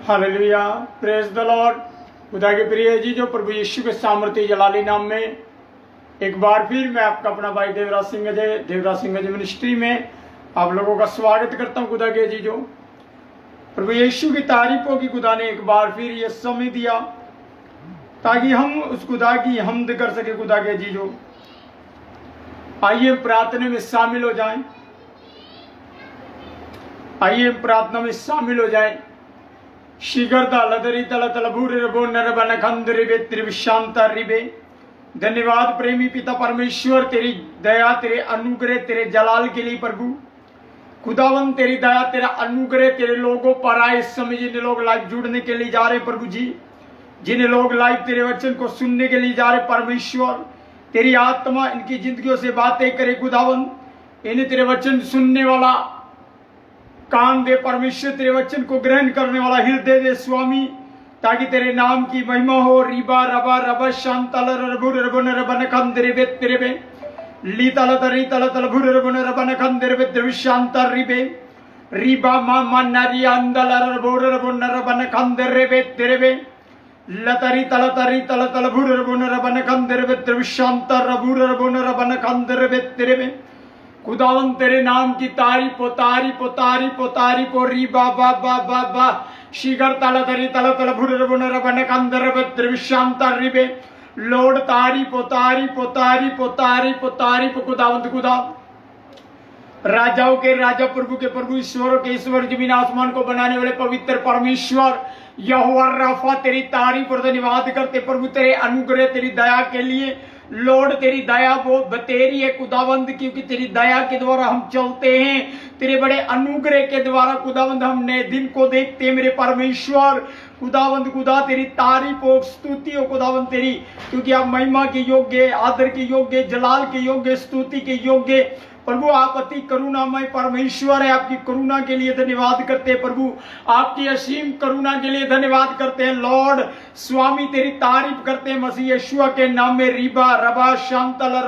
Hallelujah, praise the Lord. खुदा के प्रिय जी, जो प्रभु यीशु के सामर्थ्य जलाली नाम में एक बार फिर मैं आपका अपना भाई देवराज सिंह अजय मिनिस्ट्री में आप लोगों का स्वागत करता हूं। खुदा के जी, जो प्रभु यीशु की तारीफों की खुदा ने एक बार फिर ये समय दिया ताकि हम उस खुदा की हमद कर सके। खुदा के जी, जो आइए प्रार्थना में शामिल हो जाएं, आइए प्रार्थना में शामिल हो जाएं। शीघ्रता लदरी तल तल भूरे रबो नरबन खंदरे वे त्रिविशांता रिबे। धन्यवाद प्रेमी पिता परमेश्वर, तेरी दया, तेरे अनुग्रह, तेरे जलाल के लिए प्रभु खुदावन, तेरी दया, तेरा अनुग्रह तेरे लोगों पर आए। इस समय जिन लोग लाइव जुड़ने के लिए जा रहे प्रभु जी, जिन लोग लाइव तेरे वचन को सुनने के लिए जा रहे परमेश्वर, तेरी आत्मा इनकी जिंदगियों से बातें करे खुदावन। इन्हें तेरे वचन सुनने वाला कान दे परमेश्वर, तेरे वचन को ग्रहण करने वाला हृदय दे स्वामी, ताकि तेरे नाम की महिमा हो। रीबा रबा रबा शांतल रबुर रबन रबन खंदरे वे तेरे वे ली तल तरी तल तल भुर रबन रबन खंदरे वे त्रिविशांतर रिबे रीबा मा मन्नरी अंदल रबुर रबन रबन खंदरे वे तेरे वे लतरी तल तल भुर रबन रबन खंदरे वे त्रिविशांतर रबुर रबन रबन खंदरे वे तेरे वे। खुदावन, तेरे नाम की तारीफ हो री बा बा बा बा बा शीघ्र तल तल भुर रबन रबन खंदरे वे त्रिविशांतर रिबे। लॉर्ड तारीफ खुदावंत खुदा, राजाओं के राजा, प्रभु के प्रभु, ईश्वरों के ईश्वर, जमीन आसमान को बनाने वाले पवित्र परमेश्वर यहोवा रफा, तेरी तारीफ और धन्यवाद करते प्रभु, तेरे अनुग्रह, तेरी दया के लिए। लॉर्ड, तेरी दया वो बतेरी है खुदावंद, क्योंकि तेरी दया के द्वारा हम चलते हैं, तेरे बड़े अनुग्रह के द्वारा खुदावंद हम नए दिन को देखते हैं मेरे परमेश्वर। खुदावंद खुदा, तेरी तारीफ हो, स्तुति हो खुदावंद तेरी, क्योंकि आप महिमा के योग्य, आदर के योग्य, जलाल के योग्य, स्तुति के योग्य प्रभु। आप अति करुणामय परमेश्वर है। आपकी करुणा के लिए धन्यवाद करते हैं प्रभु, आपकी असीम करुणा के लिए धन्यवाद करते हैं लॉर्ड। स्वामी, तेरी तारीफ करते हैं मसीह यीशु के नाम में। रीबा रबा शांतल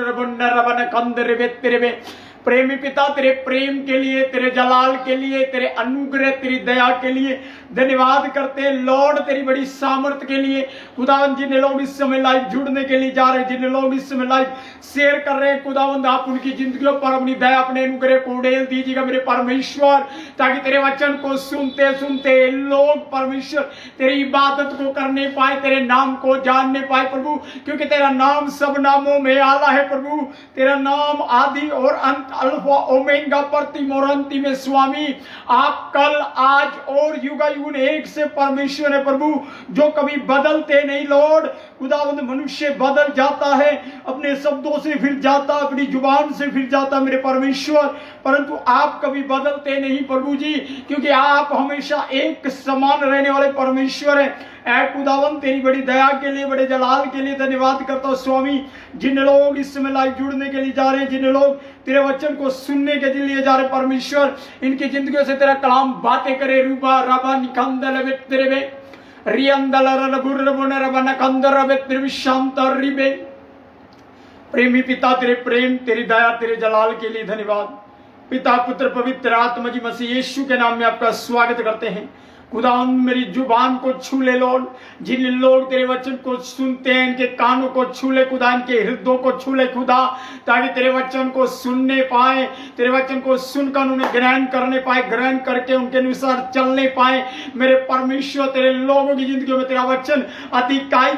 रबन खंदरे वे तेरे वे। प्रेमी पिता, तेरे प्रेम के लिए, तेरे जलाल के लिए, तेरे अनुग्रह, तेरी दया के लिए धन्यवाद करते हैं लॉर्ड, तेरी बड़ी सामर्थ के लिए। खुदावंद, जिन लोग इस समय लाइव जुड़ने के लिए जा रहे हैं, जिन लोग इस समय लाइव शेयर कर रहे हैं खुदावंद, आप उनकी जिंदगियों पर अपनी दया, अपने अनुग्रह को उड़ेल दीजिएगा मेरे परमेश्वर, ताकि तेरे वचन को सुनते सुनते लोग परमेश्वर तेरी इबादत को करने पाए, तेरे नाम को जानने पाए प्रभु, क्योंकि तेरा नाम सब नामों में आला है प्रभु। तेरा नाम आदि और अंत, अल्फा ओमेगा, प्रतिम और अंतिम है स्वामी। आप कल, आज और युगा युग एक से परमेश्वर है प्रभु, जो कभी बदलते नहीं लॉर्ड। खुदावंद, मनुष्य बदल जाता है, अपने शब्दों से फिर जाता, अपनी जुबान से फिर जाता मेरे परमेश्वर, परंतु आप कभी बदलते नहीं प्रभु जी, क्योंकि आप हमेशा एक समान रहने वाले परमेश्वर है। ऐ खुदावंद, तेरी बड़ी दया के लिए, बड़े जलाल के लिए धन्यवाद करता हूं स्वामी। जिन लोग इस समय लाइव जुड़ने के लिए जा रहे हैं, जिन लोग तेरे वचन को सुनने के लिए जा रहे परमेश्वर, इनकी जिंदगियों से तेरा कलाम बातें करे। रूबा रबा निकंदल वे तेरे वे रियंदल रबुर रबुन रबन खंदर वे त्रिविशांतर रिबे। प्रेमी पिता, तेरे प्रेम, तेरी दया, तेरे जलाल के लिए धन्यवाद। पिता, पुत्र, पवित्र आत्मा जी मसीह यीशु के नाम में आपका स्वागत करते हैं। खुदा, मेरी जुबान को छू ले लॉर्ड, जिन लोग तेरे वचन को सुनते हैं इनके कानों को छू ले खुदा, इनके हृदयों को छू ले खुदा, ताकि तेरे वचन को सुनने पाए, तेरे वचन को सुनकर उन्हें ग्रहण करने पाए, ग्रहण करके उनके अनुसार चलने पाए मेरे परमेश्वर। तेरे लोगों की जिंदगियों में तेरा वचन अधिकाई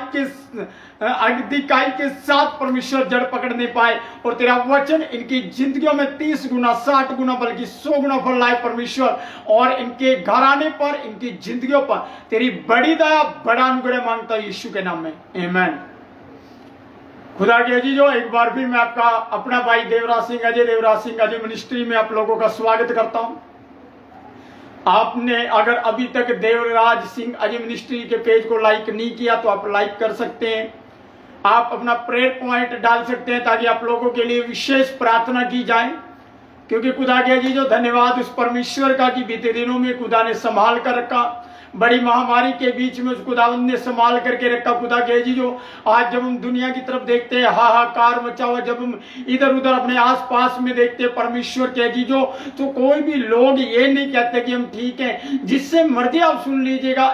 के साथ परमेश्वर जड़ पकड़ने पाए, और तेरा वचन इनकी जिंदगियों में 30 गुना, 60 गुना, बल्कि 100 गुना फल लाए परमेश्वर, और इनके घराने पर, इनकी जिंदगियों पर तेरी बड़ी दया, बड़ा अनुग्रह मांगता हूं यीशु के नाम में, आमीन। खुदा के अजीजों, एक बार फिर मैं आपका अपना भाई देवराज सिंह अजय मिनिस्ट्री में आप लोगों का स्वागत करता हूं। आपने अगर अभी तक देवराज सिंह अजय मिनिस्ट्री के पेज को लाइक नहीं किया तो आप लाइक कर सकते हैं। आप अपना प्रेयर पॉइंट डाल सकते हैं, ताकि आप लोगों के लिए विशेष प्रार्थना की जाए। क्योंकि खुदा के जी जो धन्यवाद उस परमेश्वर का कि बीते दिनों में खुदा ने संभाल कर रखा, बड़ी महामारी के बीच में उस खुदावंद ने संभाल करके रखा। खुदा के जी जो आज जब हम दुनिया की तरफ देखते हैं, हाहाकार मचा हुआ, जब हम इधर उधर अपने आसपास में देखते हैं परमेश्वर के जी जो, तो कोई भी लोग ये नहीं कहते कि हम ठीक हैं। जिससे मर्जी आप सुन लीजिएगा,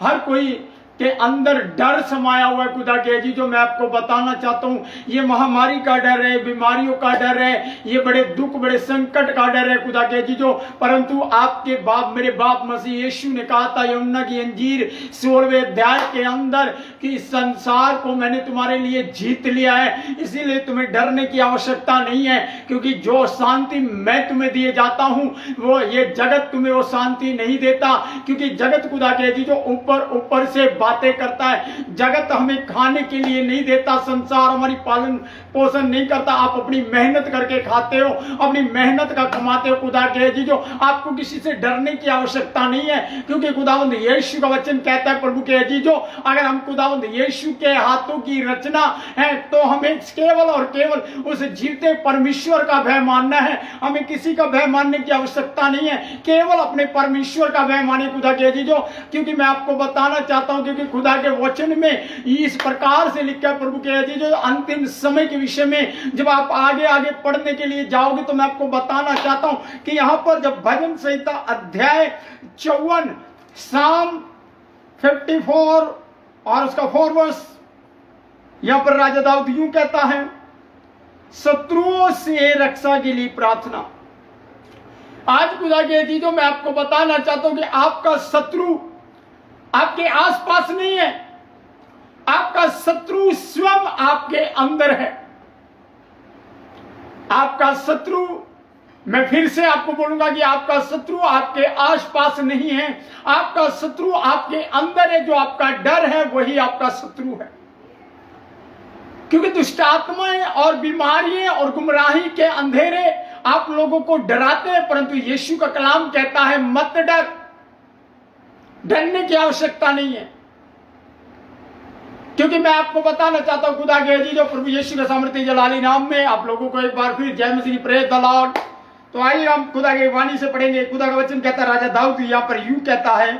हर कोई के अंदर डर समाया हुआ है। खुदा के जी जो मैं आपको बताना चाहता हूँ, ये महामारी का डर है, बीमारियों का डर है, ये बड़े दुख बड़े संकट का डर है खुदा के जी जो। परंतु आपके बाप मेरे बाप मसीह यीशु ने कहा था यूहन्ना की अंजीर 16वें अध्याय के अंदर कि संसार को मैंने तुम्हारे लिए जीत लिया है, इसीलिए तुम्हें डरने की आवश्यकता नहीं है। क्योंकि जो शांति मैं तुम्हें दिए जाता हूँ वो ये जगत तुम्हें वो शांति नहीं देता। क्योंकि जगत खुदा के जी जो ऊपर ऊपर से बातें करता है, जगत हमें खाने के लिए नहीं देता, संसार हमारी पालन पोषण नहीं करता। आप अपनी मेहनत करके खाते हो, अपनी मेहनत का कमाते हो खुदा के जी जो। आपको किसी से डरने की आवश्यकता नहीं है, क्योंकि खुदावंद यीशु का वचन कहता है प्रभु के जी जो, अगर हम खुदावंद यीशु के हाथों की रचना है तो हमें केवल और केवल उस जीवते परमेश्वर का भय मानना है। हमें किसी का भय मानने की आवश्यकता नहीं है, केवल अपने परमेश्वर का भय माने खुदा के जी जो। क्योंकि मैं आपको बताना चाहता हूं, क्योंकि खुदा के वचन में इस प्रकार से लिखा है प्रभु के जी जो, अंतिम समय के विषय में जब आप आगे आगे पढ़ने के लिए जाओगे तो मैं आपको बताना चाहता हूं कि यहां पर जब भजन संहिता अध्याय 54 साम 54 और उसका 4 वर्स, यहां पर राजा दाऊद यूं कहता है, शत्रुओं से रक्षा के लिए प्रार्थना। आज खुदा के जी जो मैं आपको बताना चाहता हूं कि आपका शत्रु आपके आसपास नहीं है, आपका शत्रु स्वयं आपके अंदर है। आपका शत्रु, मैं फिर से आपको बोलूंगा कि आपका शत्रु आपके आसपास नहीं है, आपका शत्रु आपके अंदर है। जो आपका डर है वही आपका शत्रु है। क्योंकि दुष्ट आत्माएं और बीमारियां और गुमराही के अंधेरे आप लोगों को डराते हैं, परंतु यीशु का कलाम कहता है मत डर, डरने की आवश्यकता नहीं है। क्योंकि मैं आपको बताना चाहता हूं खुदा के जी जो प्रभु यीशु के सामर्थ्य जलाली नाम में आप लोगों को एक बार फिर जय मसीह प्रेज द लॉर्ड। तो आइए हम खुदा की वाणी से पढ़ेंगे। खुदा का वचन कहता है, राजा दाऊद यहां पर यूं कहता है,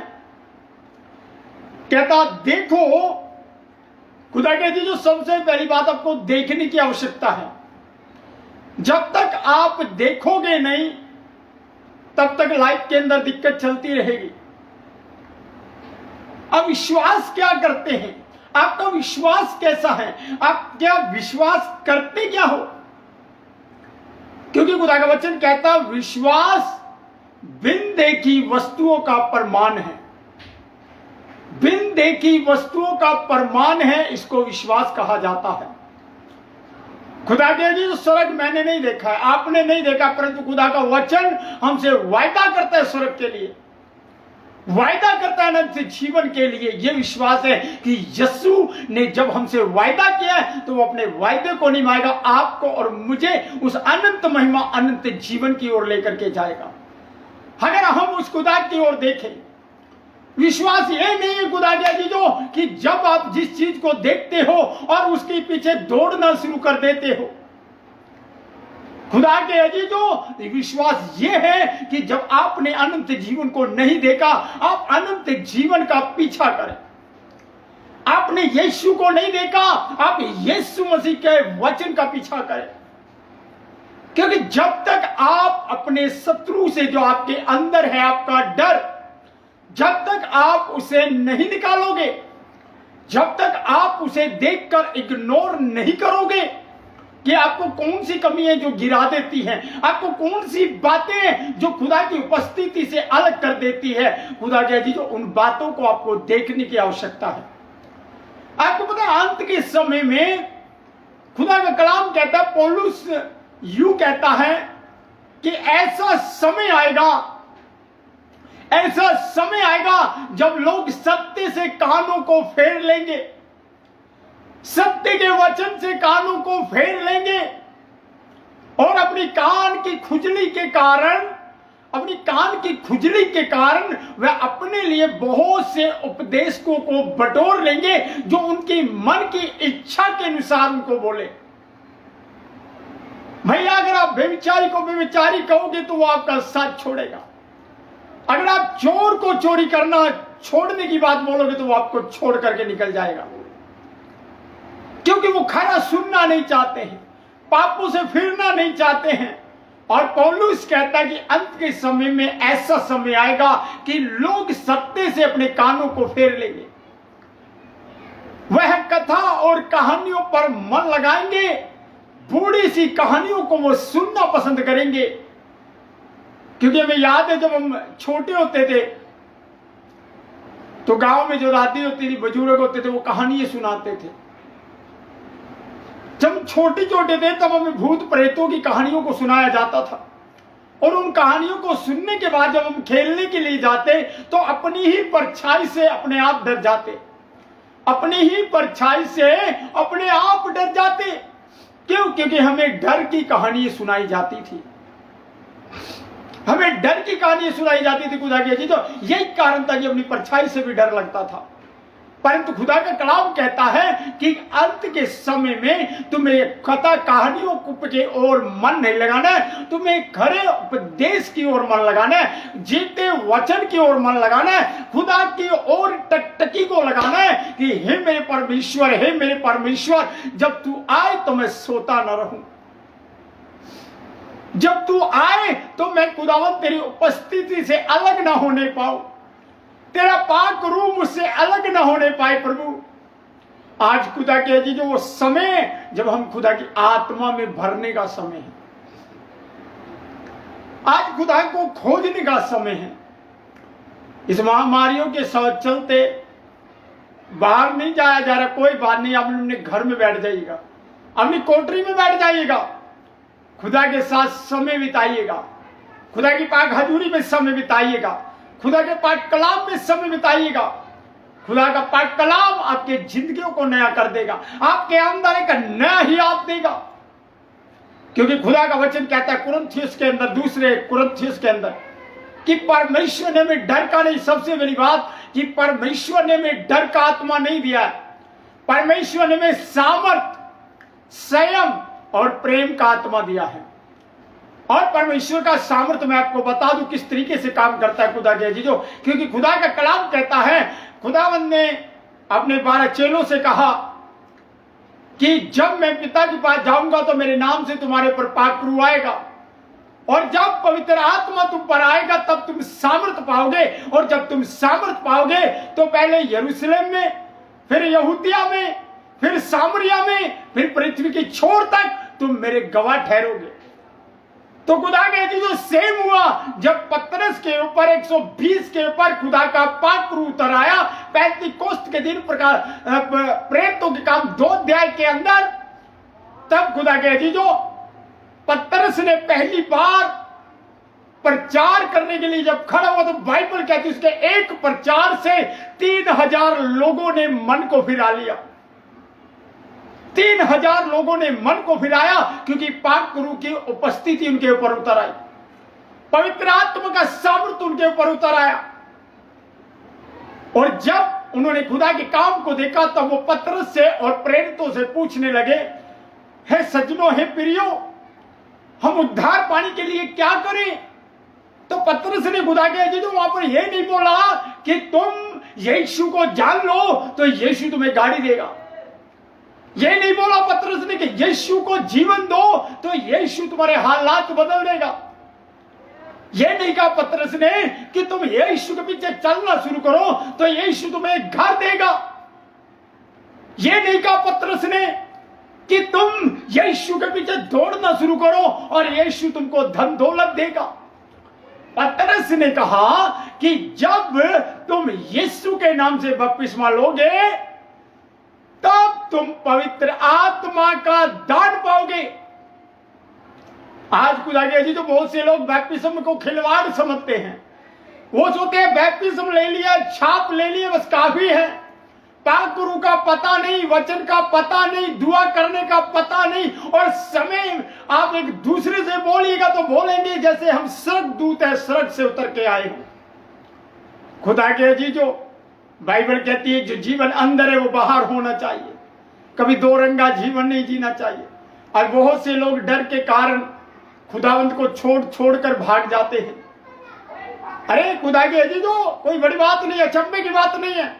कहता देखो, खुदा के जी जो सबसे पहली बात आपको देखने की आवश्यकता है। जब तक आप देखोगे नहीं तब तक लाइफ के अंदर दिक्कत चलती रहेगी। अब विश्वास क्या करते हैं, आपका विश्वास कैसा है, आप क्या विश्वास करते क्या हो। क्योंकि खुदा का वचन कहता विश्वास बिन देखी वस्तुओं का प्रमाण है, बिन देखी वस्तुओं का प्रमाण है, इसको विश्वास कहा जाता है। खुदा के जी स्वर्ग मैंने नहीं देखा है, आपने नहीं देखा, परंतु खुदा का वचन हमसे वायदा करता है, स्वर्ग के लिए वायदा करता है, अनंत जीवन के लिए। यह विश्वास है कि यीशु ने जब हमसे वायदा किया है तो वो अपने वायदे को निभाएगा, आपको और मुझे उस अनंत महिमा अनंत जीवन की ओर लेकर के जाएगा। अगर हम उस खुदा की ओर देखें, विश्वास ये नहीं है खुदा के जी जो कि जब आप जिस चीज को देखते हो और उसके पीछे दौड़ना शुरू कर देते हो। खुदा के जी जो विश्वास ये है कि जब आपने अनंत जीवन को नहीं देखा, आप अनंत जीवन का पीछा करें। आपने यीशु को नहीं देखा, आप यीशु मसीह के वचन का पीछा करें। क्योंकि जब तक आप अपने शत्रु से जो आपके अंदर है, आपका डर, जब तक आप उसे नहीं निकालोगे, जब तक आप उसे देखकर इग्नोर नहीं करोगे कि आपको कौन सी कमी है जो गिरा देती है, आपको कौन सी बातें जो खुदा की उपस्थिति से अलग कर देती है, खुदा के जी जो उन बातों को आपको देखने की आवश्यकता है। आपको पता है अंत के समय में खुदा का कलाम कहता है, पौलुस यूं कहता है कि ऐसा समय आएगा, ऐसा समय आएगा जब लोग सत्य से कानों को फेर लेंगे, सत्य के वचन से कानों को फेर लेंगे और अपनी कान की खुजली के कारण, अपनी कान की खुजली के कारण वह अपने लिए बहुत से उपदेशकों को बटोर लेंगे जो उनकी मन की इच्छा के अनुसार उनको बोले। भैया अगर आप व्यभिचारी को व्यभिचारी कहोगे तो वो आपका साथ छोड़ेगा। अगर आप चोर को चोरी करना छोड़ने की बात बोलोगे तो वो आपको छोड़ करके निकल जाएगा, क्योंकि वो खरा सुनना नहीं चाहते हैं, पापों से फिरना नहीं चाहते हैं। और पौलुस कहता है कि अंत के समय में ऐसा समय आएगा कि लोग सत्य से अपने कानों को फेर लेंगे, वह कथा और कहानियों पर मन लगाएंगे, बूढ़ी सी कहानियों को वो सुनना पसंद करेंगे। क्योंकि हमें याद है जब हम छोटे होते थे तो गांव में जो दादी होती थी, बुजुर्ग होते थे, वो कहानियां सुनाते थे। जब हम छोटे छोटे थे तब हमें भूत प्रेतों की कहानियों को सुनाया जाता था, और उन कहानियों को सुनने के बाद जब हम खेलने के लिए जाते तो अपनी ही परछाई से अपने आप डर जाते, अपनी ही परछाई से अपने आप डर जाते। क्यों? क्योंकि हमें डर की कहानी सुनाई जाती थी, हमें डर की कहानी सुनाई जाती थी खुदा की जी। तो यही कारण था कि अपनी परछाई से भी डर लगता था। परंतु खुदा का कलाम कहता है कि अंत के समय में तुम्हें कथा कहानियों के ओर मन नहीं लगाना है, तुम्हें खरे उपदेश की ओर मन लगाना है, जीते वचन की ओर मन लगाना है, खुदा की ओर टकटकी को लगाना है कि हे मेरे परमेश्वर, हे मेरे परमेश्वर, जब तू आए तो मैं सोता न रहूं, जब तू आए तो मैं खुदावंद तेरी उपस्थिति से अलग ना होने पाऊं, तेरा पाक रूह मुझसे अलग ना होने पाए। प्रभु आज खुदा के जी जो वो समय जब हम खुदा की आत्मा में भरने का समय है, आज खुदा को खोजने का समय है। इस महामारियों के साथ चलते बाहर नहीं जाया जा रहा, कोई बात नहीं, आप अपने घर में बैठ जाइएगा, अपनी कोठरी में बैठ जाइएगा, खुदा के साथ समय बिताइएगा, खुदा की पाक हजूरी में समय बिताइएगा, खुदा के पाक कलाम में समय बिताइएगा। खुदा का पाक कलाम आपके जिंदगियों को नया कर देगा, आपके अंदर एक नया ही आप देगा। क्योंकि खुदा का वचन कहता है कुरिन्थियों के अंदर, दूसरे कुरिन्थियों के अंदर, कि परमेश्वर ने हमें डर का नहीं, सबसे बड़ी बात कि परमेश्वर ने हमें डर का आत्मा नहीं दिया है, परमेश्वर ने हमें सामर्थ, संयम और प्रेम का आत्मा दिया है। और परमेश्वर का सामर्थ्य मैं आपको बता दूं किस तरीके से काम करता है खुदा के जीजो। क्योंकि खुदा का कलाम कहता है, खुदावंद ने अपने 12 चेलों से कहा कि जब मैं पिता के पास जाऊंगा तो मेरे नाम से तुम्हारे पर पाक रूह आएगा, और जब पवित्र आत्मा तुम पर आएगा तब तुम सामर्थ पाओगे, और जब तुम सामर्थ पाओगे तो पहले यरूशलेम में, फिर यहूदिया में, फिर सामरिया में, फिर पृथ्वी की छोर तक तुम मेरे गवाह ठहरोगे। तो खुदा के जो सेम हुआ जब पतरस के ऊपर 120 के ऊपर खुदा का पाक रूह उतर आया, पेंतीकोस्त के दिन प्रकार प्रेरितों के काम 2 अध्याय के अंदर, तब खुदा के जो पतरस ने पहली बार प्रचार करने के लिए जब खड़ा हुआ तो बाइबल कहती है उसके एक प्रचार से 3000 लोगों ने मन को फिरा लिया, 3000 लोगों ने मन को फिराया, क्योंकि पाक रूह की उपस्थिति उनके ऊपर उतर आई, पवित्र आत्मा का सामर्थ्य उनके ऊपर उतर आया। और जब उन्होंने खुदा के काम को देखा तब वो पतरस से और प्रेरितों से पूछने लगे, हे सज्जनों, हे प्रियो, हम उद्धार पाने के लिए क्या करें? तो पतरस ने खुदा के जो वहां पर यह नहीं बोला कि तुम यीशु को जान लो तो यीशु तुम्हें गाड़ी देगा, ये नहीं बोला पतरस ने कि यीशु को जीवन दो तो यीशु तुम्हारे हालात बदल देगा, ये नहीं कहा पतरस ने कि तुम यीशु के पीछे चलना शुरू करो तो यीशु तुम्हें घर देगा, ये नहीं कहा पतरस ने कि तुम यीशु के पीछे दौड़ना शुरू करो और यीशु तुमको धन दौलत देगा। पतरस ने कहा कि जब तुम यीशु के नाम से बपतिस्मा लोगे तब तुम पवित्र आत्मा का दान पाओगे। आज खुदा के जी तो बहुत से लोग बैप्टिज्म को खिलवाड़ समझते हैं, वो सोचते हैं बैप्टिज्म ले लिया, छाप ले लिया, बस काफी है, पाक रूह का पता नहीं, वचन का पता नहीं, दुआ करने का पता नहीं, और समय आप एक दूसरे से बोलिएगा तो बोलेंगे जैसे हम स्वर्गदूत है, स्वर्ग से उतर के आए हो। खुदा के जी जो बाइबल कहती है जो जीवन अंदर है वो बाहर होना चाहिए, कभी 2 रंगा जीवन नहीं जीना चाहिए। और बहुत से लोग डर के कारण खुदावंत को छोड़ छोड़ कर भाग जाते हैं। अरे खुदा के अजीजों, कोई बड़ी बात नहीं है, अचंभे की बात नहीं है।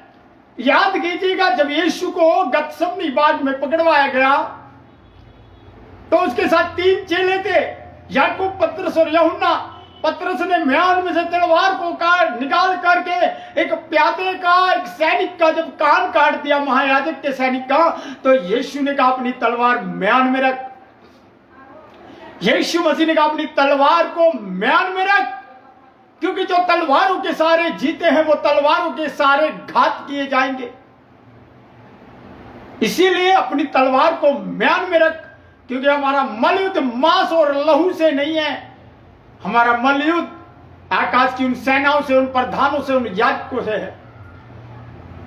याद कीजिएगा, जब यीशु को गतसमनी बाग में पकड़वाया गया तो उसके साथ 3 चेले थे, याकूब, पतरस और यूहन्ना। पतरस ने म्यान में से तलवार को निकाल करके एक प्यादे का, एक सैनिक का जब कान काट दिया, महायाजक के सैनिक का, तो यीशु ने कहा अपनी तलवार म्यान में रख। यीशु मसीह ने कहा अपनी तलवार को म्यान में रख, क्योंकि जो तलवारों के सारे जीते हैं वो तलवारों के सारे घात किए जाएंगे। इसीलिए अपनी तलवार को म्यान में रख, क्योंकि हमारा मलयुद्ध मांस और लहू से नहीं है, हमारा मलयुद्ध आकाश की उन सेनाओं से, उन प्रधानों से, उन याजकों से है,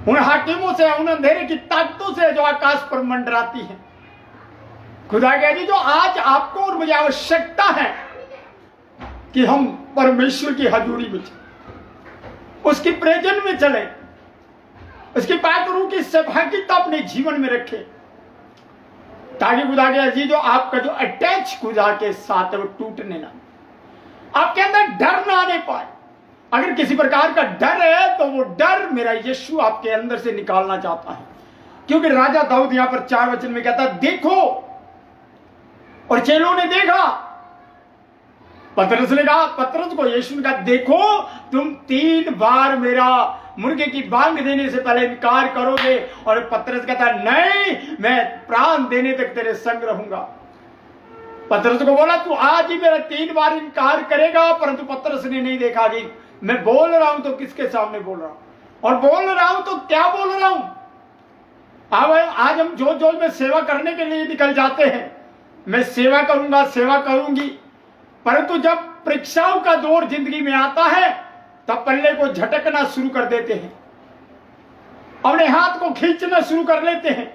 उन हाकिमों से, उन अंधेरे की ताकतों से जो आकाश पर मंडराती है। खुदा कह दी, जो आज आपको और मुझे आवश्यकता है कि हम परमेश्वर की हजूरी में चले, उसकी प्रेजेंस में चले, उसकी पाकरू की सहभागिता अपने जीवन में रखें, ताकि खुदा के अजीजों आपका जो अटैच खुदा के साथ है वो टूटने ना, आपके अंदर डर ना आने पाए। अगर किसी प्रकार का डर है तो वो डर मेरा यीशु आपके अंदर से निकालना चाहता है। क्योंकि राजा दाऊद यहां पर 4 वचन में कहता, देखो, और चेलों ने देखा। पतरस ने कहा, पतरस को यीशु ने कहा, देखो, तुम 3 बार मेरा मुर्गे की बांग देने से पहले इनकार करोगे। और पतरस कहता, नहीं, मैं प्राण देने तक तेरे संग रहूंगा। पतरस को बोला, तू आज ही मेरा 3 बार इनकार करेगा। परंतु पतरस ने नहीं देखा कि मैं बोल रहा हूं तो किसके सामने बोल रहा हूं, और बोल रहा हूं तो क्या बोल रहा हूं। आज हम जोश जोश में सेवा करने के लिए निकल जाते हैं, मैं सेवा करूंगा, सेवा करूंगी, परंतु जब परीक्षाओं का दौर जिंदगी में आता है तब पल्ले को झटकना शुरू कर देते हैं, अपने हाथ को खींचना शुरू कर लेते हैं।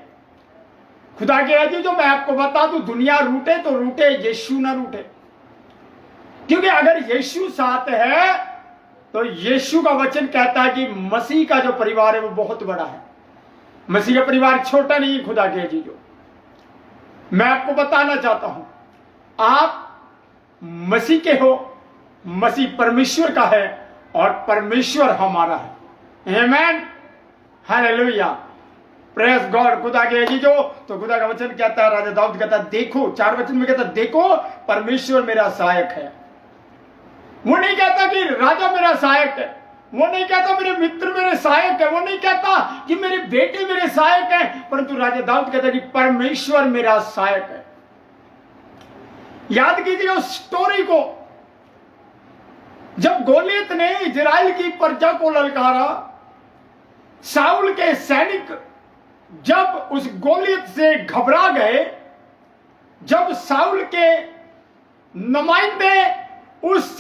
खुदा के अजीजों, मैं आपको बता दूं, दुनिया रूठे तो रूठे, यीशु ना रूठे। क्योंकि अगर यीशु साथ है तो यीशु का वचन कहता है कि मसीह का जो परिवार है वो बहुत बड़ा है, मसीह का परिवार छोटा नहीं है। खुदा के अजीजों, मैं आपको बताना चाहता हूं, आप मसीह के हो, मसीह परमेश्वर का है और परमेश्वर हमारा है। आमेन, हालेलुया, प्रेज गॉड। खुदा के अजीजों, तो खुदा का वचन कहता है, राजा दाऊद कहता है, देखो, 4 वचन में कहता है, देखो, परमेश्वर मेरा सहायक है। वो नहीं कहता कि राजा मेरा सहायक है, वो नहीं कहता मेरे मित्र मेरे सहायक है, वो नहीं कहता कि मेरे बेटे मेरे सहायक हैं, परंतु राजा दाऊद कहता है कि परमेश्वर मेरा सहायक है। याद कीजिए उस स्टोरी को, जब गोलियत ने इजराइल की प्रजा को ललकारा, साउल के सैनिक जब उस गोलियत से घबरा गए, जब साउल के नुमाइंदे उस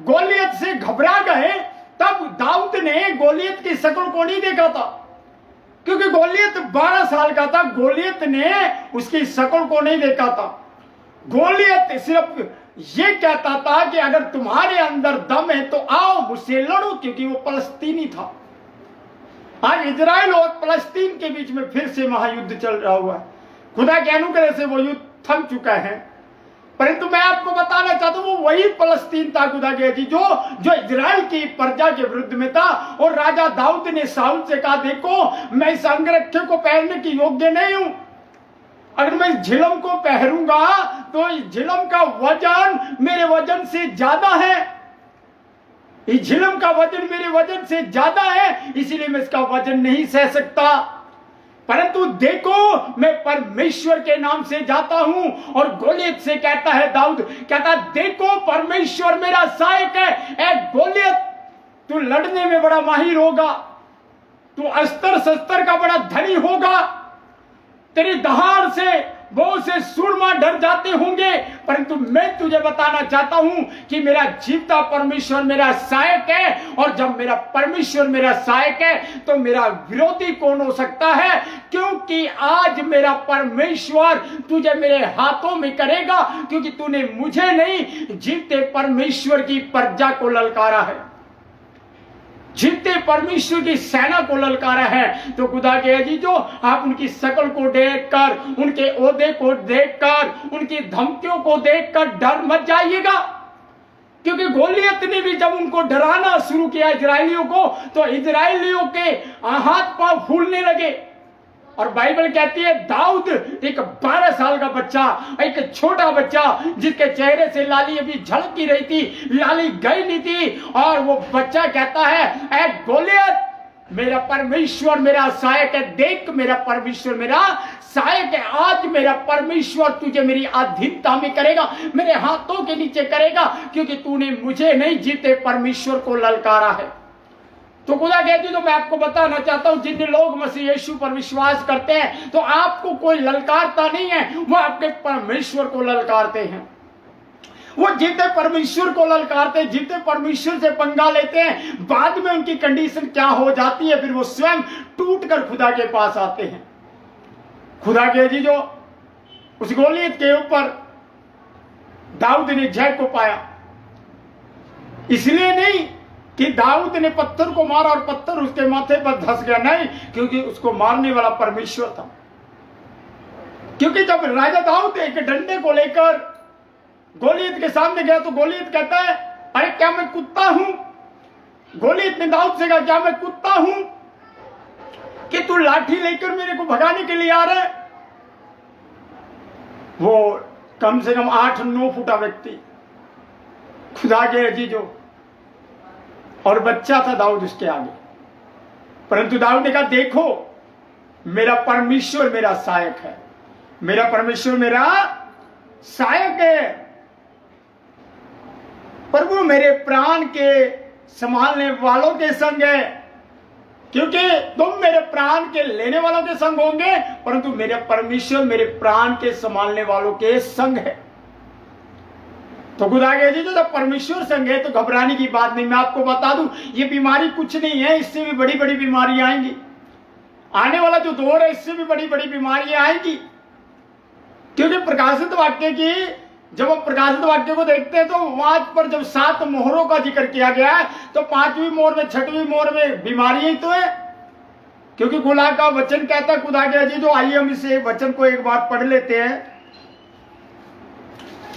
गोलियत से घबरा गए, तब दाऊद ने गोलियत की शक्ल को नहीं देखा था, क्योंकि गोलियत 12 साल का था। गोलियत ने उसकी शक्ल को नहीं देखा था। गोलियत सिर्फ ये कहता था कि अगर तुम्हारे अंदर दम है तो आओ मुझसे लड़ो, क्योंकि वो फलस्तीनी था। आज इजराइल और फलस्तीन के बीच में फिर से महायुद्ध चल रहा हुआ है। खुदा के अनुग्रह से वो युद्ध थम चुका है, परंतु मैं आपको बताना चाहता हूं, वो वही फलस्तीन था खुदा के अजीजों, जो इजराइल की प्रजा के विरुद्ध में था। और राजा दाऊद ने साउल से कहा, देखो, मैं इस अंगरखे को पहनने की योग्य नहीं हूं। अगर मैं इस झिलम को पहनूंगा तो इस झिलम का वजन मेरे वजन से ज्यादा है, इस झिलम का वजन मेरे वजन से ज्यादा है, इसीलिए मैं इसका वजन नहीं सह सकता। परंतु देखो, मैं परमेश्वर के नाम से जाता हूं। और गोलियत से कहता है दाऊद, कहता, देखो, परमेश्वर मेरा सहायक है। ए गोलियत, तू लड़ने में बड़ा माहिर होगा, तू अस्त्र शस्त्र का बड़ा धनी होगा, तेरी दहाड़ से बहुत से सूरमा डर जाते होंगे, परंतु मैं तुझे बताना चाहता हूं कि मेरा जीवता परमेश्वर मेरा सहायक है। और जब मेरा परमेश्वर मेरा सहायक है तो मेरा विरोधी कौन हो सकता है, क्योंकि आज मेरा परमेश्वर तुझे मेरे हाथों में करेगा, क्योंकि तूने मुझे नहीं, जीवते परमेश्वर की प्रजा को ललकारा है। जितने परमेश्वर की सेना को ललकारा है, तो खुदा के अजीजों, आप उनकी शकल को देखकर, उनके ओहदे को देखकर, उनकी धमकियों को देखकर डर मत जाइएगा। क्योंकि गोलियत ने भी जब उनको डराना शुरू किया इजरायलियों को, तो इजरायलियों के हाथ पांव फूलने लगे। और बाइबल कहती है दाऊद एक 12 साल का बच्चा, एक छोटा बच्चा जिसके चेहरे से लाली अभी झलक ही रही थी, लाली गई नहीं थी, और वो बच्चा कहता है, ऐ गोलियत, मेरा परमेश्वर मेरा सहायक है। देख, मेरा परमेश्वर मेरा सहायक है। आज मेरा परमेश्वर तुझे मेरी अधीनता में करेगा, मेरे हाथों के नीचे करेगा, क्योंकि तूने मुझे नहीं जीते परमेश्वर को ललकारा है। तो खुदा कहती, तो मैं आपको बताना चाहता हूं, जितने लोग मसीह यीशु पर विश्वास करते हैं, तो आपको कोई ललकारता नहीं है, वो आपके परमेश्वर को ललकारते हैं। वो जितने परमेश्वर को ललकारते हैं, जितने परमेश्वर से पंगा लेते हैं, बाद में उनकी कंडीशन क्या हो जाती है, फिर वो स्वयं टूटकर खुदा के पास आते हैं। खुदा के जी, जो उस गोलियत के ऊपर दाऊद ने जय को पाया, इसलिए नहीं कि दाऊद ने पत्थर को मारा और पत्थर उसके माथे पर धंस गया, नहीं, क्योंकि उसको मारने वाला परमेश्वर था। क्योंकि जब राजा दाऊद एक डंडे को लेकर गोलियत के सामने गया, तो गोलियत कहता है, अरे क्या मैं कुत्ता हूं? गोलियत ने दाऊद से कहा, क्या मैं कुत्ता हूं कि तू लाठी लेकर मेरे को भगाने के लिए आ रहा है? वो कम से कम 8-9 फुटा व्यक्ति, खुदा के अजीजों, और बच्चा था दाऊद उसके आगे। परंतु दाऊद ने कहा, देखो, मेरा परमेश्वर मेरा सहायक है, मेरा परमेश्वर मेरा सहायक है। प्रभु मेरे प्राण के संभालने वालों के संग है। क्योंकि तुम मेरे प्राण के लेने वालों के संग होंगे, परंतु मेरे परमेश्वर मेरे प्राण के संभालने वालों के संग है। तो खुदा के जी, जब परमेश्वर संग है तो घबराने की बात नहीं। मैं आपको बता दूं, ये बीमारी कुछ नहीं है, इससे भी बड़ी बड़ी बीमारियां आएंगी। आने वाला जो दौर है, इससे भी बड़ी बड़ी बीमारियां आएंगी। क्योंकि प्रकाशित वाक्य की, जब हम प्रकाशित वाक्य को देखते हैं, तो वहां पर जब 7 मोहरों का जिक्र किया गया है, तो 5वीं मोहर में, 6वीं मोहर में बीमारियां ही तो है। क्योंकि खुदा का वचन कहता है, खुदा के जी, जो आइए हम इसे वचन को एक बार पढ़ लेते हैं।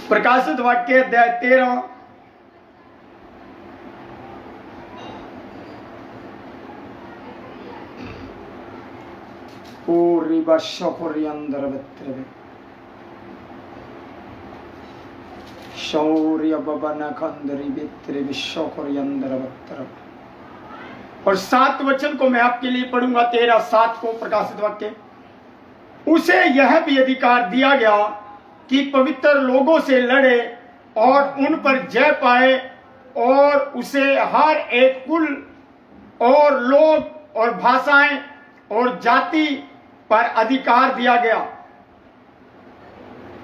प्रकाशित वाक्य अध्याय 13 और 7 वचन को मैं आपके लिए पढ़ूंगा, 13-7 को प्रकाशित वाक्य। उसे यह भी अधिकार दिया गया कि पवित्र लोगों से लड़े और उन पर जय पाए, और उसे हर एक कुल और लोग और भाषाएं और जाति पर अधिकार दिया गया।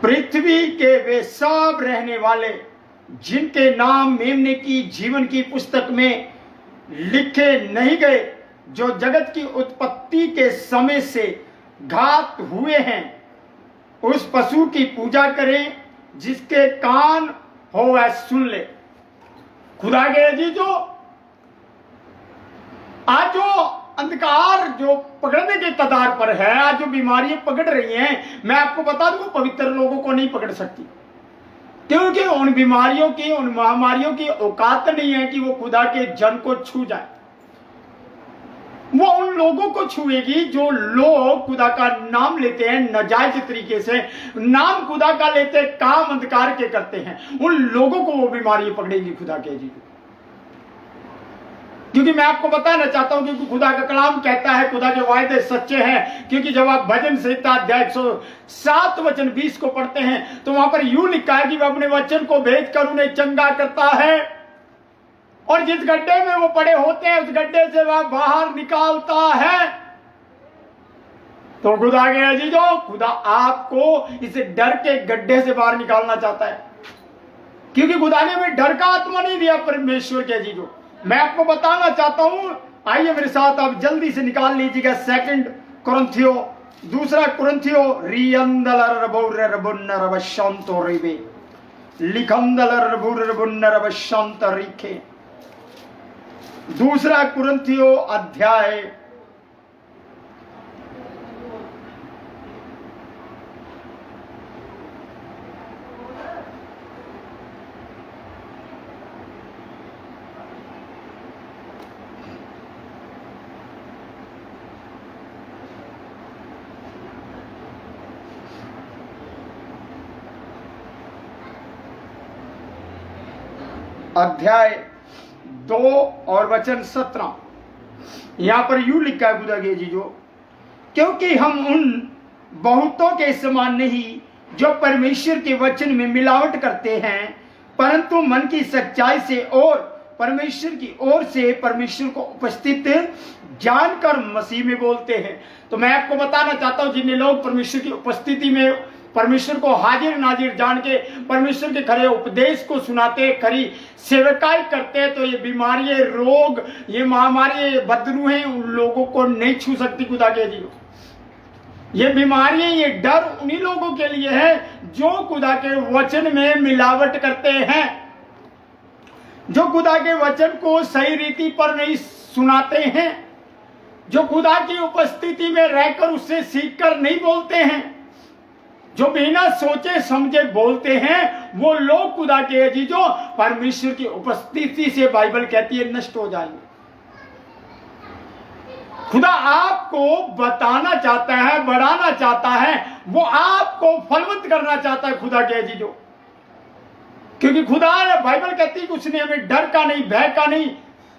पृथ्वी के वे सब रहने वाले जिनके नाम मेमने की जीवन की पुस्तक में लिखे नहीं गए, जो जगत की उत्पत्ति के समय से घात हुए हैं, उस पशु की पूजा करें, जिसके कान हो वह सुन ले। खुदा के जी, जो आज जो अंधकार जो पकड़ने के कतार पर है, आज जो बीमारियां पकड़ रही हैं, मैं आपको बता दूं, पवित्र लोगों को नहीं पकड़ सकती। क्योंकि उन बीमारियों की, उन महामारियों की औकात नहीं है कि वो खुदा के जन को छू जाए। वो उन लोगों को छुएगी जो लोग खुदा का नाम लेते हैं नाजायज तरीके से, नाम खुदा का लेते काम अंधकार के करते हैं, उन लोगों को वो बीमारी पकड़ेगी खुदा के जी। क्योंकि मैं आपको बताना चाहता हूं, क्योंकि खुदा का कलाम कहता है, खुदा के वायदे सच्चे हैं। क्योंकि जब आप भजन संहिता अध्याय 107 वचन 20 को पढ़ते हैं, तो वहां पर यूं लिखा है कि वह अपने वचन को भेजकर उन्हें चंगा करता है, और जिस गड्ढे में वो पड़े होते हैं, उस गड्ढे से वह बाहर निकालता है। तो खुदा के अजीजों, खुदा आपको इस डर के गड्ढे से बाहर निकालना चाहता है। क्योंकि खुदा ने हमें डर का आत्मा नहीं दिया परमेश्वर के अजीजों। मैं आपको बताना चाहता हूं, आइए मेरे साथ आप जल्दी से निकाल लीजिएगा 2 कुरिन्थियों 2 कुरिन्थियों दूसरा कुरिन्थियों अध्याय 2 और वचन 17, यहां पर यूं लिखा है खुदा के जीजो, क्योंकि हम उन बहुतों के समान नहीं जो परमेश्वर के वचन में मिलावट करते हैं, परंतु मन की सच्चाई से और परमेश्वर की ओर से परमेश्वर को उपस्थित जानकर मसीह में बोलते हैं। तो मैं आपको बताना चाहता हूं, जिन्हें लोग परमेश्वर की उपस्थिति में परमेश्वर को हाजिर नाजिर जान के परमेश्वर के खरे उपदेश को सुनाते, खरी सेवकाई करते हैं, तो ये बीमारी, रोग, ये महामारी, ये बदरू हैं, उन लोगों को नहीं छू सकती खुदा के जी। ये बीमारियां, ये डर उन्हीं लोगों के लिए है जो खुदा के वचन में मिलावट करते हैं, जो खुदा के वचन को सही रीति पर नहीं सुनाते हैं, जो खुदा की उपस्थिति में रहकर उससे सीखकर नहीं बोलते हैं, जो बिना सोचे समझे बोलते हैं, वो लोग खुदा के अजीजों परमेश्वर की उपस्थिति से बाइबल कहती है नष्ट हो जाएंगे। खुदा आपको बताना चाहता है, बढ़ाना चाहता है, वो आपको फलवंत करना चाहता है खुदा के अजीजों, क्योंकि खुदा बाइबल कहती है कि उसने हमें डर का नहीं, भय का नहीं,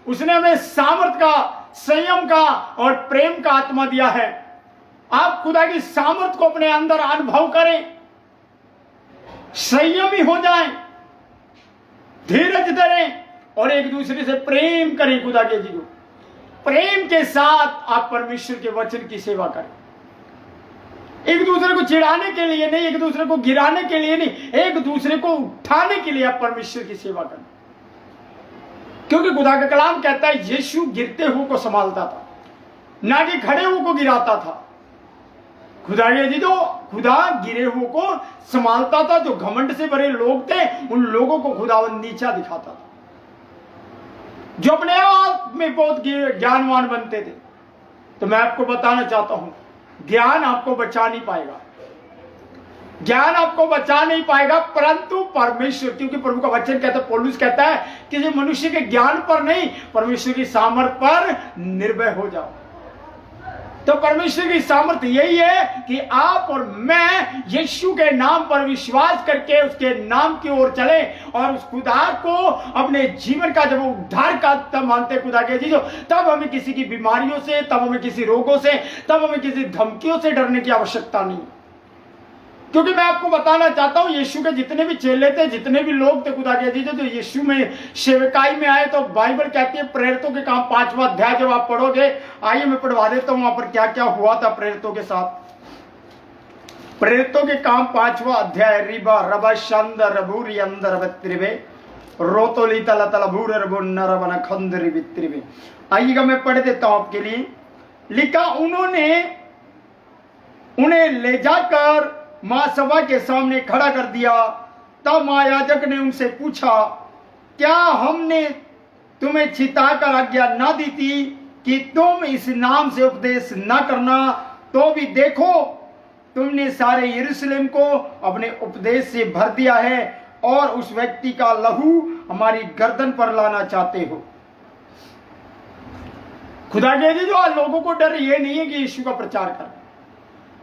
उसने हमें सामर्थ का, संयम का और प्रेम का आत्मा दिया है। आप खुदा की सामर्थ को अपने अंदर अनुभव करें, संयमी हो जाएं, धीरज धरें और एक दूसरे से प्रेम करें। खुदा के जीजो प्रेम के साथ आप परमेश्वर के वचन की सेवा करें, एक दूसरे को चिढ़ाने के लिए नहीं, एक दूसरे को गिराने के लिए नहीं, एक दूसरे को उठाने के लिए आप परमेश्वर की सेवा करें। क्योंकि खुदा का कलाम कहता है यीशु गिरते हुए को संभालता था, ना कि खड़े हुए को गिराता था। खुदा के जी, जो खुदा गिरे हुए को संभालता था, जो घमंड से भरे लोग थे उन लोगों को खुदावंद नीचा दिखाता था, जो अपने आप में बहुत ज्ञानवान बनते थे। तो मैं आपको बताना चाहता हूं, ज्ञान आपको बचा नहीं पाएगा, ज्ञान आपको बचा नहीं पाएगा, परंतु परमेश्वर, क्योंकि प्रभु का वचन कहता है, पौलुस कहता है कि जो मनुष्य के ज्ञान पर नहीं, परमेश्वर की सामर्थ पर निर्भय हो जाओ। तो परमेश्वर की सामर्थ यही है कि आप और मैं यीशु के नाम पर विश्वास करके उसके नाम की ओर चले और उस खुदा को अपने जीवन का जब उद्धार का तब मानते खुदा के जीजो, तब हमें किसी की बीमारियों से, तब हमें किसी रोगों से, तब हमें किसी धमकियों से डरने की आवश्यकता नहीं। क्योंकि मैं आपको बताना चाहता हूं, यीशु के जितने भी चेले थे, जितने भी लोग थे खुदा के जीजो, जो यीशु में सेवकाई में आए, तो बाइबल कहती है प्रेरितों के काम 5वां अध्याय जब आप पढ़ोगे, आइए मैं पढ़वा देता हूं वहां पर क्या क्या हुआ था प्रेरितों के साथ। प्रेरितों के काम 5वां अध्याय, रिबा रबा शंद रबूरी अंदर बत्रिवे रोतोली तला तला भूर रबो नरबन खंदरी बित्रिवे। आइएगा मैं पढ़ देता हूं आपके लिए। लिखा, उन्हें ले जाकर महासभा के सामने खड़ा कर दिया। तब महायाजक ने उनसे पूछा, क्या हमने तुम्हें छिताकर आज्ञा ना दी थी कि तुम इस नाम से उपदेश ना करना? तो भी देखो, तुमने सारे यरूशलेम को अपने उपदेश से भर दिया है और उस व्यक्ति का लहू हमारी गर्दन पर लाना चाहते हो। खुदा के जी, जो लोगों को डर ये नहीं है कि यीशु का प्रचार कर,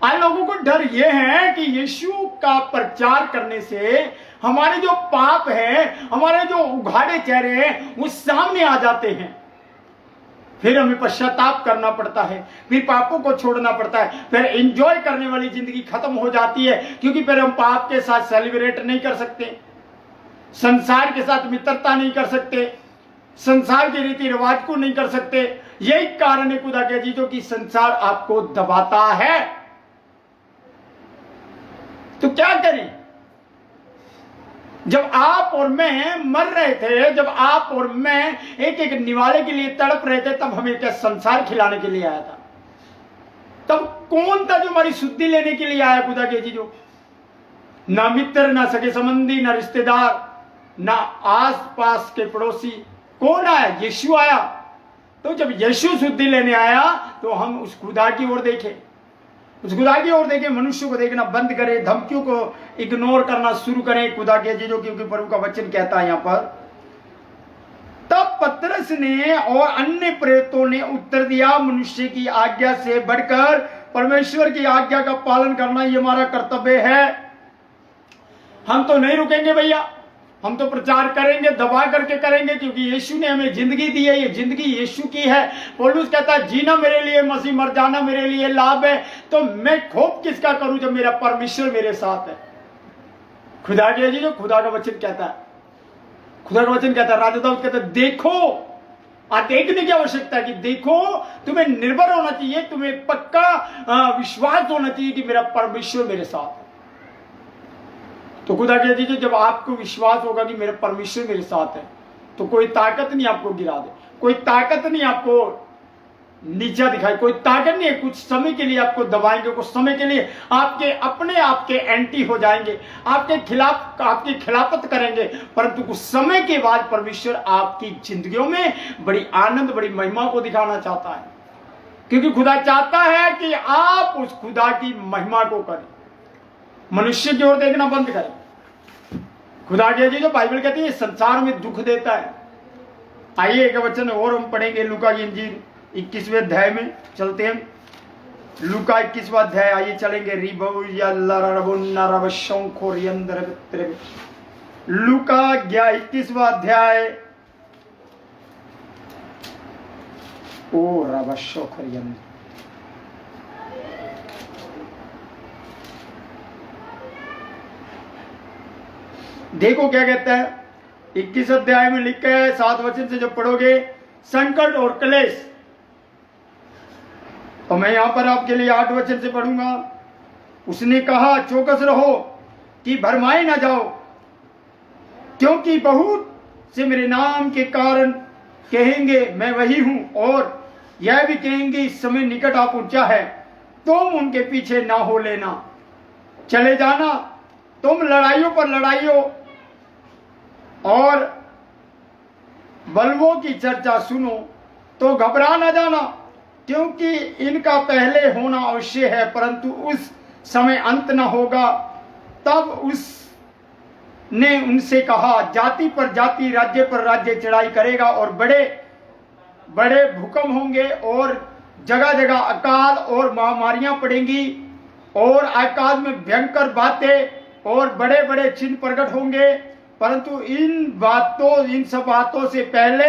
आज लोगों को डर यह है कि यीशु का प्रचार करने से हमारे जो पाप है, हमारे जो उघाड़े चेहरे हैं, वो सामने आ जाते हैं। फिर हमें पश्चाताप करना पड़ता है, फिर पापों को छोड़ना पड़ता है, फिर एंजॉय करने वाली जिंदगी खत्म हो जाती है, क्योंकि फिर हम पाप के साथ सेलिब्रेट नहीं कर सकते, संसार के साथ मित्रता नहीं कर सकते, संसार के रीति रिवाज को नहीं कर सकते। यही कारण है खुदा के जीजों की संसार आपको दबाता है। तो क्या करें? जब आप और मैं मर रहे थे, जब आप और मैं एक एक निवाले के लिए तड़प रहे थे, तब हमें क्या संसार खिलाने के लिए आया था? तब कौन था जो हमारी शुद्धि लेने के लिए आया खुदा के जीजो? ना मित्र, ना सगे संबंधी, ना रिश्तेदार, ना आस पास के पड़ोसी। कौन आया? यीशु आया। तो जब यीशु शुद्धि लेने आया तो हम उस खुदा की ओर देखें, उस खुदा की ओर देखें, मनुष्य को देखना बंद करें, धमकियों को इग्नोर करना शुरू करें खुदा के चीजों, क्योंकि प्रभु का वचन कहता है यहां पर। तब पतरस ने और अन्य प्रेरितों ने उत्तर दिया, मनुष्य की आज्ञा से बढ़कर परमेश्वर की आज्ञा का पालन करना ये हमारा कर्तव्य है। हम तो नहीं रुकेंगे भैया, हम तो प्रचार करेंगे, दबा करके करेंगे, क्योंकि यीशु ने हमें जिंदगी दी है, ये जिंदगी यीशु की है। पौलुस कहता है जीना मेरे लिए मसीह, मर जाना मेरे लिए लाभ है। तो मैं खोप किसका करूं जब मेरा परमेश्वर मेरे साथ है। खुदा के जी जो खुदा का वचन कहता है, खुदा का वचन कहता है, राजा दाऊद कहता है देखो, देखने की आवश्यकता है कि देखो, तुम्हें निर्भर होना चाहिए, तुम्हें पक्का विश्वास होना चाहिए कि मेरा परमेश्वर मेरे साथ है। तो खुदा कह दीजिए जब आपको विश्वास होगा कि मेरा परमेश्वर मेरे साथ है तो कोई ताकत नहीं आपको गिरा दे, कोई ताकत नहीं आपको नीचा दिखाए, कोई ताकत नहीं है। कुछ समय के लिए आपको दबाएंगे, कुछ समय के लिए आपके अपने आप के एंटी हो जाएंगे, आपके खिलाफ आपकी खिलाफत करेंगे, परंतु कुछ समय के बाद परमेश्वर आपकी जिंदगियों में बड़ी आनंद, बड़ी महिमा को दिखाना चाहता है, क्योंकि खुदा चाहता है कि आप उस खुदा की महिमा को करें, मनुष्य की ओर देखना बंद करें। खुदा के जी जो बाइबल कहती है संसार में दुख देता है। आइए एक वचन और हम पढ़ेंगे, लूका की इंजील 21वें अध्याय में चलते हैं। लूका 21वां अध्याय, आइए चलेंगे। लूका 21वां अध्याय, ओ रबशोखरियन, देखो क्या कहता है। 21 अध्याय में लिखा है 7 वचन से जब पढ़ोगे, संकट और क्लेश। तो मैं यहां पर आपके लिए 8 वचन से पढ़ूंगा। उसने कहा चौकस रहो कि भरमाए ना जाओ, क्योंकि बहुत से मेरे नाम के कारण कहेंगे मैं वही हूं, और यह भी कहेंगे इस समय निकट आ पहुंचा है, तुम उनके पीछे ना हो लेना। चले जाना, तुम लड़ाइयों पर लड़ाइयों और बलवों की चर्चा सुनो, तो घबरा ना जाना, क्योंकि इनका पहले होना अवश्य है, परंतु उस समय अंत न होगा। तब उसने उनसे कहा, जाति पर जाति, राज्य पर राज्य चढ़ाई करेगा, और बड़े बड़े भूकंप होंगे, और जगह जगह अकाल और महामारियां पड़ेंगी, और आकाश में भयंकर बातें और बड़े बड़े चिन्ह प्रकट होंगे। परंतु इन सब बातों से पहले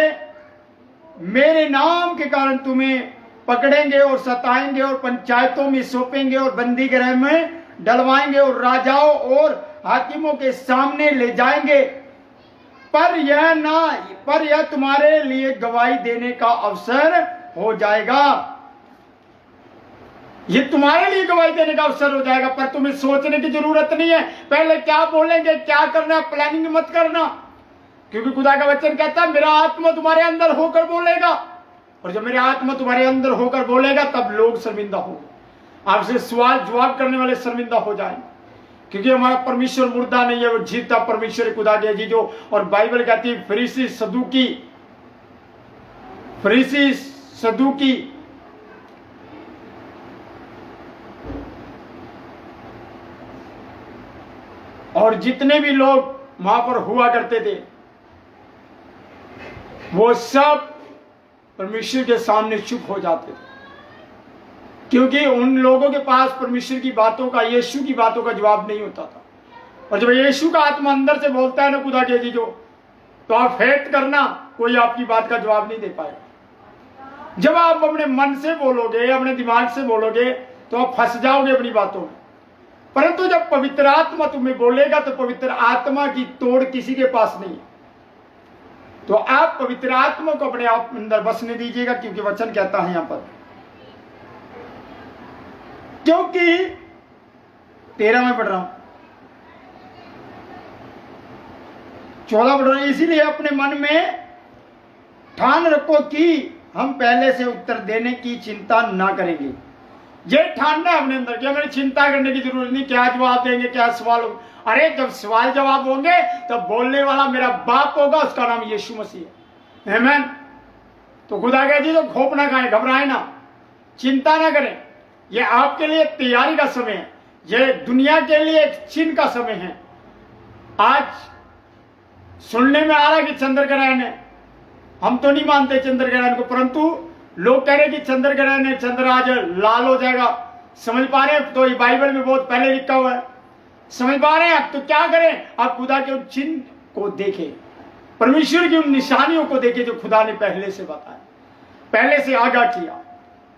मेरे नाम के कारण तुम्हें पकड़ेंगे और सताएंगे, और पंचायतों में सौंपेंगे, और बंदी गृह में डलवाएंगे, और राजाओं और हाकिमों के सामने ले जाएंगे। पर यह तुम्हारे लिए गवाही देने का अवसर हो जाएगा। ये तुम्हारे लिए गवाही देने का अवसर हो जाएगा, पर तुम्हें सोचने की जरूरत नहीं है पहले क्या बोलेंगे, क्या करना, प्लानिंग मत करना, क्योंकि खुदा का वचन कहता है मेरा आत्मा तुम्हारे अंदर होकर बोलेगा, और जब मेरा आत्मा तुम्हारे अंदर होकर बोलेगा तब लोग शर्मिंदा होंगे, आपसे सवाल जवाब करने वाले शर्मिंदा हो जाएंगे, क्योंकि हमारा परमेश्वर मुर्दा नहीं है, वो जीता परमेश्वर खुदा के जीजो। और बाइबल कहती है फरीसी सदूकी और जितने भी लोग वहां पर हुआ करते थे वो सब परमेश्वर के सामने चुप हो जाते थे, क्योंकि उन लोगों के पास परमेश्वर की बातों का, यीशु की बातों का जवाब नहीं होता था। और जब यीशु का आत्मा अंदर से बोलता है ना खुदा के जीजो, तो आप फेथ करना, कोई आपकी बात का जवाब नहीं दे पाएगा। जब आप अपने मन से बोलोगे, अपने दिमाग से बोलोगे, तो आप फंस जाओगे अपनी बातों में। परंतु जब पवित्र आत्मा तुम्हें बोलेगा तो पवित्र आत्मा की तोड़ किसी के पास नहीं है। तो आप पवित्र आत्मा को अपने आप अंदर बसने दीजिएगा, क्योंकि वचन कहता है यहां पर, क्योंकि 13 में पढ़ रहा हूं, 14 पढ़ रहा हूं, इसीलिए अपने मन में ठान रखो कि हम पहले से उत्तर देने की चिंता ना करेंगे। ये ठानना है अपने अंदर कि हमें चिंता करने की जरूरत नहीं, क्या जवाब देंगे, क्या सवाल होंगे। अरे जब सवाल जवाब होंगे तब बोलने वाला मेरा बाप होगा, उसका नाम यीशु मसीह है। आमीन। तो खुदा कहे जी तो खोप ना खाएं, घबराए ना, चिंता ना करें। ये आपके लिए तैयारी का समय है, ये दुनिया के लिए एक चिन्ह का समय है। आज सुनने में आ रहा है कि चंद्र ग्रहण है, हम तो नहीं मानते चंद्र ग्रहण को, परंतु लोग कह रहे कि चंद्र ग्रहण है, चंद्र आज लाल हो जाएगा। समझ पा रहे हैं? तो ये बाइबल में बहुत पहले लिखा हुआ है, समझ पा रहे हैं आप? तो क्या करें, आप खुदा के उन चिन्ह को देखें, परमेश्वर की उन निशानियों को देखें जो खुदा ने पहले से बताया, पहले से आगाह किया।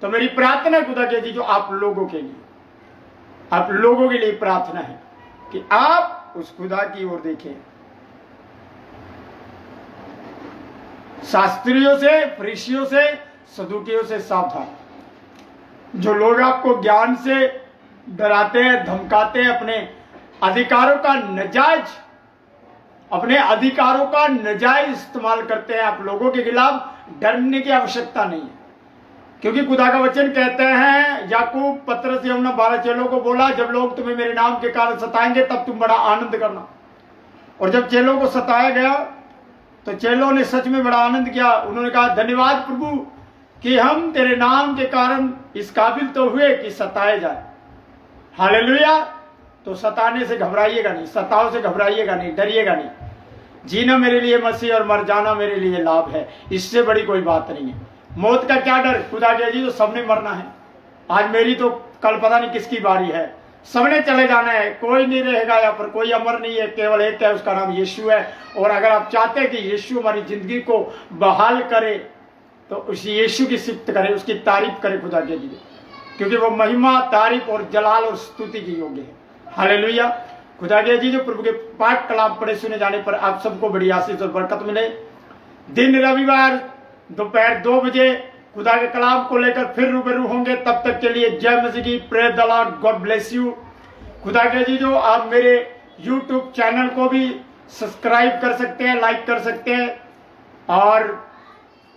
तो मेरी प्रार्थना खुदा के जी जो आप लोगों के लिए, आप लोगों के लिए प्रार्थना है कि आप उस खुदा की ओर देखें। शास्त्रियों से, फरीसियों से, सदूकियों से सावधान। जो लोग आपको ज्ञान से डराते हैं, धमकाते हैं, अपने अधिकारों का नजायज इस्तेमाल करते हैं, आप लोगों के खिलाफ डरने की आवश्यकता नहीं है। क्योंकि खुदा का वचन कहते हैं, याकूब पतरस यूहन्ना 12 चेलों को बोला, जब लोग तुम्हें मेरे नाम के कारण सताएंगे तब तुम बड़ा आनंद करना। और जब चेलों को सताया गया तो चेलों ने सच में बड़ा आनंद किया। उन्होंने कहा, धन्यवाद प्रभु कि हम तेरे नाम के कारण इस काबिल तो हुए कि सताए जाए। हालेलुया। तो सताने से घबराइएगा नहीं, सताओ से घबराइएगा नहीं, डरिएगा नहीं। जीना मेरे लिए मसीह और मर जाना मेरे लिए लाभ है, इससे बड़ी कोई बात नहीं है। मौत का क्या डर, खुदा के जी तो सबने मरना है। आज मेरी तो कल पता नहीं किसकी बारी है, सबने चले जाना है, कोई नहीं रहेगा यहाँ पर, कोई अमर नहीं है, केवल एक है, उसका नाम यीशु है। और अगर आप चाहते हैं कि यीशु हमारी जिंदगी को बहाल करे तो उस यीशु की सिफत करें, उसकी तारीफ करें खुदा के लिए, क्योंकि वो महिमा, तारीफ और जलाल और स्तुति की योग्य है। हालेलुया। खुदा के जी जो प्रभु के पाठ कलाम पढ़े सुने जाने पर आप सबको बड़ी आशीष और बरकत मिले। दिन रविवार दोपहर 2 बजे खुदा के कलाम को लेकर फिर रूबरू होंगे। तब तक के लिए जय मसीह की, praise the Lord, God bless you. खुदा के जी जो आप मेरे यूट्यूब चैनल को भी सब्सक्राइब कर सकते हैं, लाइक कर सकते हैं, और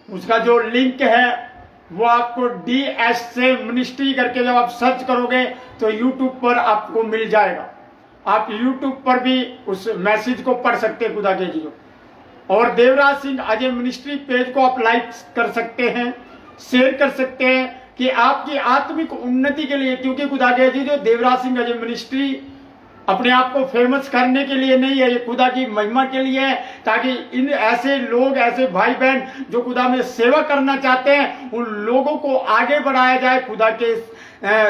उसका जो लिंक है वो आपको DS से मिनिस्ट्री करके जब आप सर्च करोगे तो यूट्यूब पर आपको मिल जाएगा। आप यूट्यूब पर भी उस मैसेज को पढ़ सकते हैं खुदा के जी। और देवराज सिंह अजय मिनिस्ट्री पेज को आप लाइक कर सकते हैं, शेयर कर सकते हैं, कि आपकी आत्मिक उन्नति के लिए। क्योंकि खुदा के जी जो देवराज सिंह अजय मिनिस्ट्री अपने आप को फेमस करने के लिए नहीं है, ये खुदा की महिमा के लिए है, ताकि इन ऐसे लोग, ऐसे भाई बहन जो खुदा में सेवा करना चाहते हैं, उन लोगों को आगे बढ़ाया जाए, खुदा के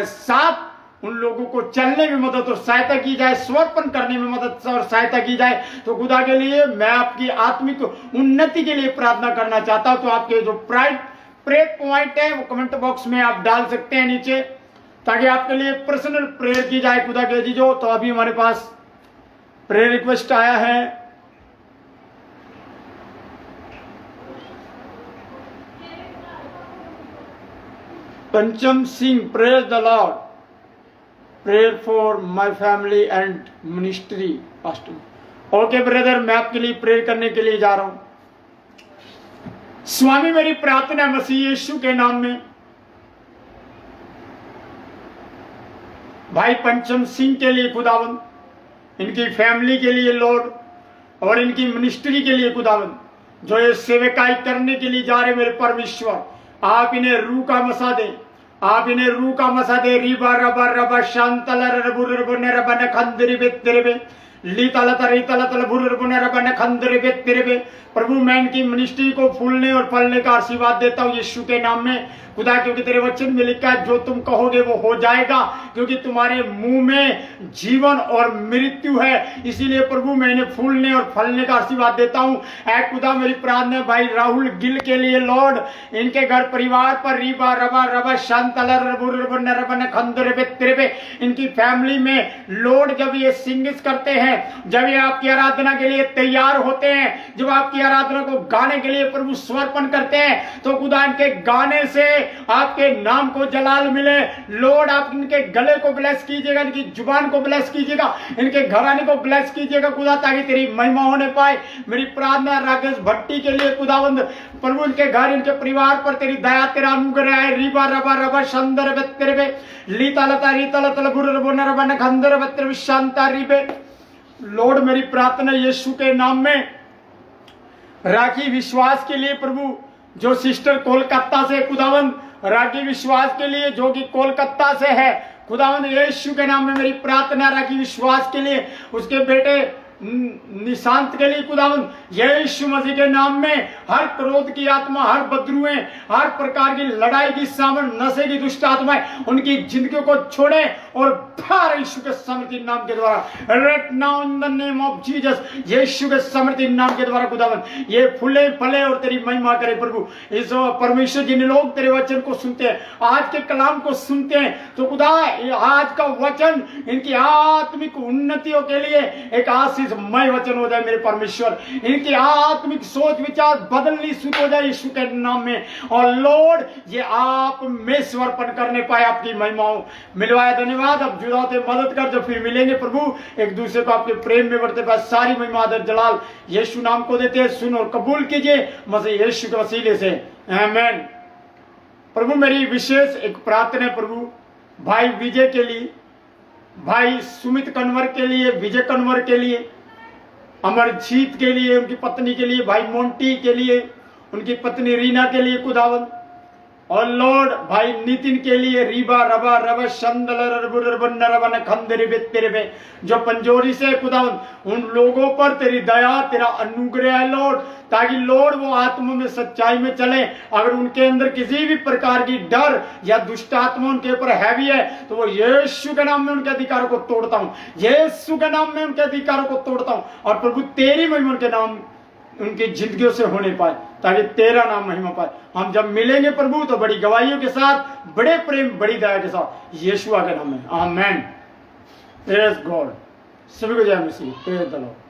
साथ उन लोगों को चलने में मदद और सहायता की जाए, समर्पण करने में मदद और सहायता की जाए। तो खुदा के लिए मैं आपकी आत्मिक उन्नति के लिए प्रार्थना करना चाहता हूं। तो आपके जो प्रेयर पॉइंट है वो कमेंट बॉक्स में आप डाल सकते हैं नीचे, ताकि आपके लिए पर्सनल प्रेयर की जाए खुदा के जी जो। तो अभी हमारे पास प्रेयर रिक्वेस्ट आया है। पंचम Singh, prayer the Lord, prayer for my family and ministry pastor. Okay brother, मैं आपके लिए प्रेयर करने के लिए जा रहा हूं। स्वामी मेरी प्रार्थना मसीह यीशु के नाम में भाई पंचम सिंह के लिए खुदावंद, इनकी फैमिली के लिए लॉर्ड, और इनकी मिनिस्ट्री के लिए खुदावंद, जो ये सेवकाई करने के लिए जा रहे मेरे परमेश्वर, आप इन्हें रूह का मसा दे, आप इन्हें रूह का मसा दे। रिबा रबा रबा शांतल रबु रबु ने रबा ने खंदरी बेतरे ली तल तरी तल तल भुर रबु ने रबा ने खंदरी बेतरे। प्रभु मैं इनकी मिनिस्ट्री को फूलने और फलने का आशीर्वाद देता हूँ यीशु के नाम में खुदा, क्योंकि तेरे वचन में लिखा है जो तुम कहोगे वो हो जाएगा, क्योंकि तुम्हारे मुंह में जीवन और मृत्यु है। इसीलिए प्रभु मैं इन्हें फूलने और फलने का आशीर्वाद देता हूँ। ऐ खुदा मेरी प्रार्थना है भाई राहुल गिल के लिए लॉर्ड, इनके घर परिवार पर रीबा रबा रबा शांतल खंदरे, इनकी फैमिली में लॉर्ड जब ये सिंगिंग करते हैं, जब ये आपकी आराधना के लिए तैयार होते हैं, जब आपकी आराधना को गाने के लिए प्रभु समर्पण करते हैं, तो खुदा इनके गाने से आपके नाम को जलाल मिले। लॉर्ड आप इनके गले को ब्लेस कीजिएगा, इनकी जुबान को ब्लेस कीजिएगा, इनके घराने को ब्लेस कीजिएगा खुदा, ताकि तेरी महिमा होने पाए। मेरी प्रार्थना राकेश भट्टी के लिए खुदावंद, प्रभु इनके घर, इनके परिवार पर तेरी दया, तेरा अनुग्रह है। रीबा रबा रबा शंदर बेतरे लीता लता रीता लता बुर रबा न खंदर बेतरे शांता रीबे। लॉर्ड मेरी प्रार्थना यीशु के नाम में राखी विश्वास के लिए प्रभु, जो सिस्टर कोलकाता से खुदावन रागी विश्वास के लिए, जो कि कोलकाता से है खुदावन, यीशु के नाम में मेरी प्रार्थना रागी विश्वास के लिए, उसके बेटे निशांत के लिए खुदावन, यीशु मसीह के नाम में हर क्रोध की आत्मा, हर बदरुएं, हर प्रकार की लड़ाई की सामन, नशे की दुष्ट आत्माएं उनकी जिंदगियों को छोड़े और बाहर यीशु के समर्थी नाम के द्वारा, right now in the name of Jesus, यीशु के समर्थी नाम के द्वारा खुदावन ये फूले फले और तेरी महिमा करे प्रभु। इस परमेश्वर जिन लोग तेरे वचन को सुनते हैं, आज के कलाम को सुनते हैं, तो खुदा आज का वचन इनकी आत्मिक उन्नतियों के लिए एक आशीष मय वचन हो जाए मेरे परमेश्वर, इनकी आत्मिक सोच विचार बदलनी शुरू हो जाए यीशु के नाम में। और लॉर्ड ये आप में समर्पण करने पाए, आपकी महिमाओं मिलवाए, धन्यवाद। अब जुड़ाते मदद कर, जो फिर मिलेंगे प्रभु एक दूसरे को आपके प्रेम में बढ़ते पाए, सारी महिमा आदर जलाल यीशु नाम को देते हैं, सुन और कबूल कीजिए मसीह यीशु के वसीले से, आमीन। प्रभु मेरी विशेष एक प्रार्थना है प्रभु, भाई विजय के लिए, भाई सुमित कन्वर के लिए, विजय कन्वर के लिए, अमरजीत के लिए, उनकी पत्नी के लिए, भाई मोंटी के लिए, उनकी पत्नी रीना के लिए खुदावन, और लॉर्ड भाई नितिन के लिए, रीबा रबा रब शंदल खंदरे जो पंजोरी से खुदावन, उन लोगों पर तेरी दया, तेरा अनुग्रह है लॉर्ड, ताकि लॉर्ड वो आत्मा में सच्चाई में चले। अगर उनके अंदर किसी भी प्रकार की डर या दुष्ट आत्मा उनके ऊपर हैवी है, तो वो यीशु के नाम में उनके अधिकारों को तोड़ता हूं, यीशु के नाम में उनके अधिकारों को तोड़ता हूं, और प्रभु तेरी महिमा उनके नाम उनकी जिंदगियों से होने पाए, ताकि तेरा नाम महिमा पाए। हम जब मिलेंगे प्रभु तो बड़ी गवाहियों के साथ, बड़े प्रेम, बड़ी दया के साथ, यीशु के नाम में, आमेन। Praise God. सभी को जय मसीह। Praise the Lord.